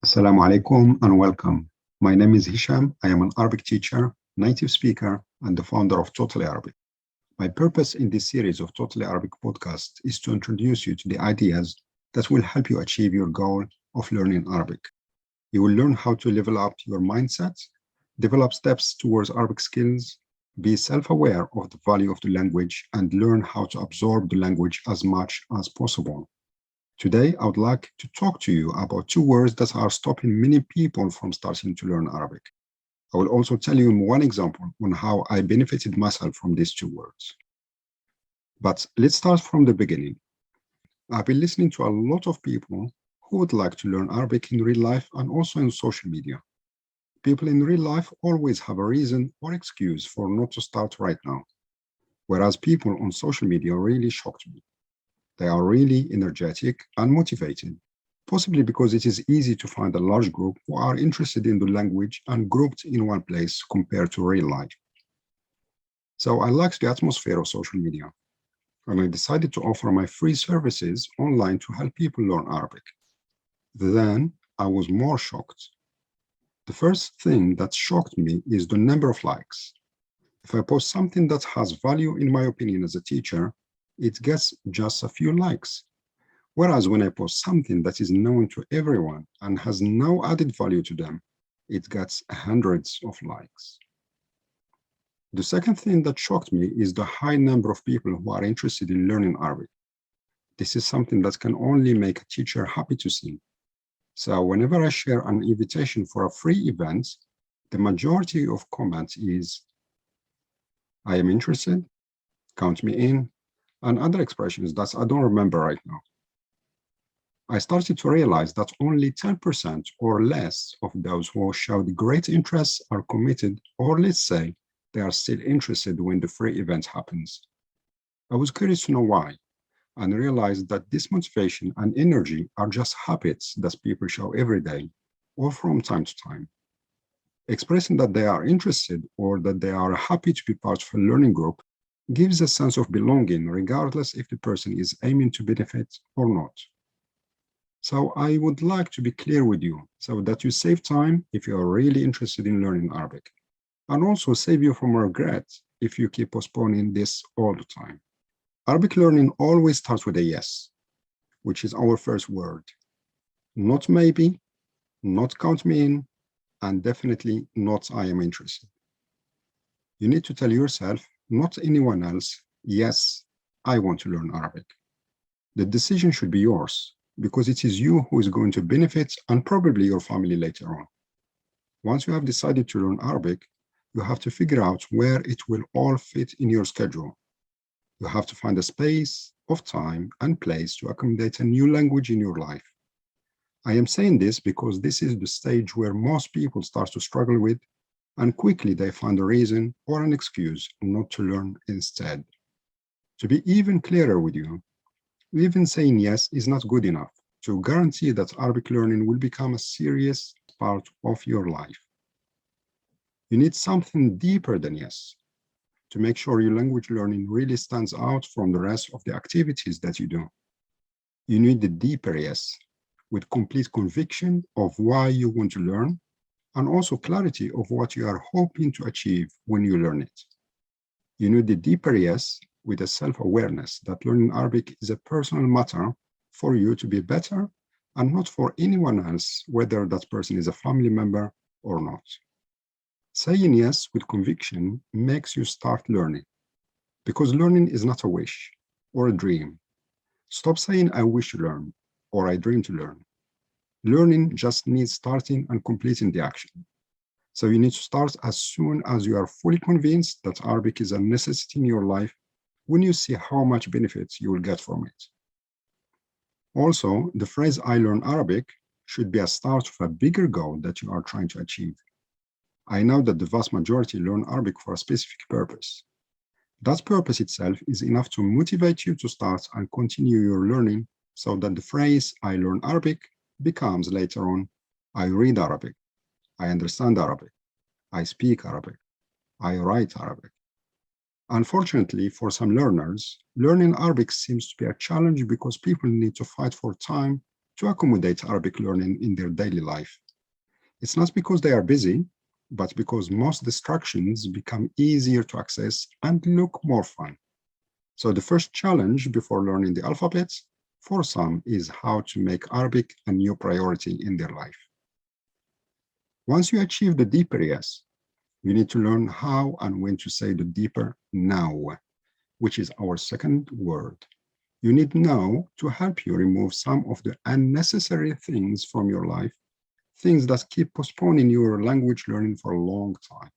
Assalamu alaikum and welcome. My name is Hisham. I am an Arabic teacher, native speaker, and the founder of Totally Arabic. My purpose in this series of Totally Arabic podcast is to introduce you to the ideas that will help you achieve your goal of learning Arabic. You will learn how to level up your mindset, develop steps towards Arabic skills, be self-aware of the value of the language, and learn how to absorb the language as much as possible. Today, I would like to talk to you about two words that are stopping many people from starting to learn Arabic. I will also tell you one example on how I benefited myself from these two words. But let's start from the beginning. I've been listening to a lot of people who would like to learn Arabic in real life and also in social media. People in real life always have a reason or excuse for not to start right now, whereas people on social media really shocked me. They are really energetic and motivated, possibly because it is easy to find a large group who are interested in the language and grouped in one place compared to real life. So I liked the atmosphere of social media, and I decided to offer my free services online to help people learn Arabic. Then I was more shocked. The first thing that shocked me is the number of likes. If I post something that has value, in my opinion, as a teacher, it gets just a few likes. Whereas when I post something that is known to everyone and has no added value to them, it gets hundreds of likes. The second thing that shocked me is the high number of people who are interested in learning Arabic. This is something that can only make a teacher happy to see. So whenever I share an invitation for a free event, the majority of comments is, I am interested, count me in, and other expressions that I don't remember right now. I started to realize that only 10% or less of those who showed great interest are committed, or let's say they are still interested when the free event happens. I was curious to know why, and realized that this motivation and energy are just habits that people show every day or from time to time. Expressing that they are interested or that they are happy to be part of a learning group gives a sense of belonging, regardless if the person is aiming to benefit or not. So I would like to be clear with you so that you save time if you are really interested in learning Arabic, and also save you from regret if you keep postponing this all the time. Arabic learning always starts with a yes, which is our first word. Not maybe, not count me in, and definitely not I am interested. You need to tell yourself, not anyone else, yes, I want to learn Arabic. The decision should be yours, because it is you who is going to benefit and probably your family later on. Once you have decided to learn Arabic, you have to figure out where it will all fit in your schedule. You have to find a space of time and place to accommodate a new language in your life. I am saying this because this is the stage where most people start to struggle with, and quickly they find a reason or an excuse not to learn instead. To be even clearer with you, even saying yes is not good enough to guarantee that Arabic learning will become a serious part of your life. You need something deeper than yes to make sure your language learning really stands out from the rest of the activities that you do. You need the deeper yes, with complete conviction of why you want to learn, and also clarity of what you are hoping to achieve when you learn it. You need the deeper yes, with a self-awareness that learning Arabic is a personal matter for you to be better and not for anyone else, whether that person is a family member or not. Saying yes with conviction makes you start learning, because learning is not a wish or a dream. Stop saying, I wish to learn or I dream to learn. Learning just needs starting and completing the action. So you need to start as soon as you are fully convinced that Arabic is a necessity in your life, when you see how much benefits you will get from it. Also, the phrase I learn Arabic should be a start of a bigger goal that you are trying to achieve. I know that the vast majority learn Arabic for a specific purpose. That purpose itself is enough to motivate you to start and continue your learning, so that the phrase I learn Arabic becomes later on I read Arabic, I understand Arabic, I speak Arabic, I write Arabic. Unfortunately, for some learners, learning Arabic seems to be a challenge because people need to fight for time to accommodate Arabic learning in their daily life. It's not because they are busy, but because most distractions become easier to access and look more fun. So the first challenge before learning the alphabet for some is how to make Arabic a new priority in their life. Once you achieve the deeper yes, you need to learn how and when to say the deeper now, which is our second word. You need now to help you remove some of the unnecessary things from your life, things that keep postponing your language learning for a long time.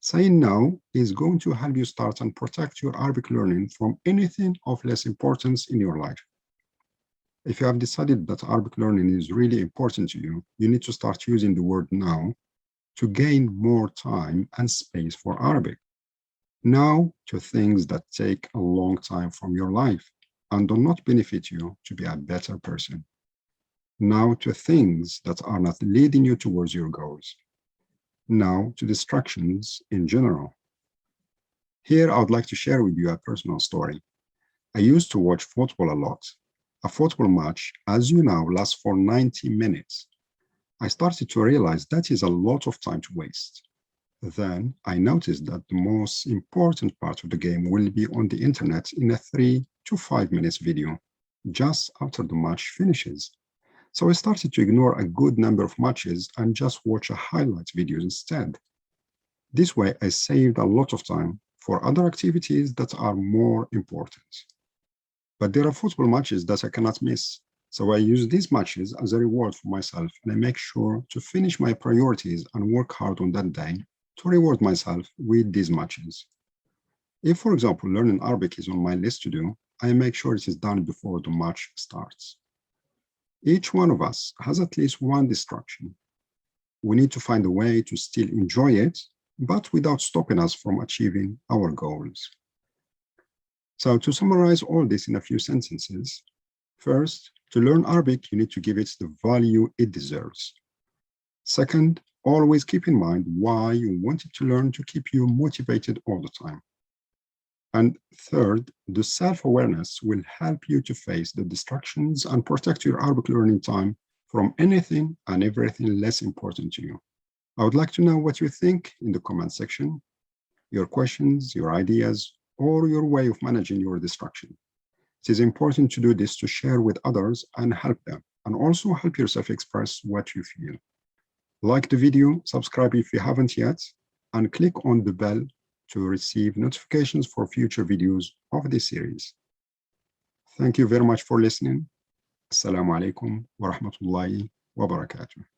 Saying no is going to help you start and protect your Arabic learning from anything of less importance in your life. If you have decided that Arabic learning is really important to you, you need to start using the word now to gain more time and space for Arabic. No to things that take a long time from your life and do not benefit you to be a better person. No to things that are not leading you towards your goals. No to distractions in general. Here, I would like to share with you a personal story. I used to watch football a lot. A football match, as you know, lasts for 90 minutes. I started to realize that is a lot of time to waste. Then I noticed that the most important part of the game will be on the internet in a 3 to 5 minutes video, just after the match finishes. So I started to ignore a good number of matches and just watch a highlight video instead. This way, I saved a lot of time for other activities that are more important. But there are football matches that I cannot miss. So I use these matches as a reward for myself, and I make sure to finish my priorities and work hard on that day to reward myself with these matches. If, for example, learning Arabic is on my list to do, I make sure it is done before the match starts. Each one of us has at least one distraction. We need to find a way to still enjoy it, but without stopping us from achieving our goals. So to summarize all this in a few sentences, first, to learn Arabic, you need to give it the value it deserves. Second, always keep in mind why you wanted to learn to keep you motivated all the time. And third, the self-awareness will help you to face the distractions and protect your Arabic learning time from anything and everything less important to you. I would like to know what you think in the comment section, your questions, your ideas, or your way of managing your distraction. It is important to do this to share with others and help them, and also help yourself express what you feel. Like the video, subscribe if you haven't yet, and click on the bell to receive notifications for future videos of this series. Thank you very much for listening. Assalamu alaikum wa rahmatullahi wa barakatuh.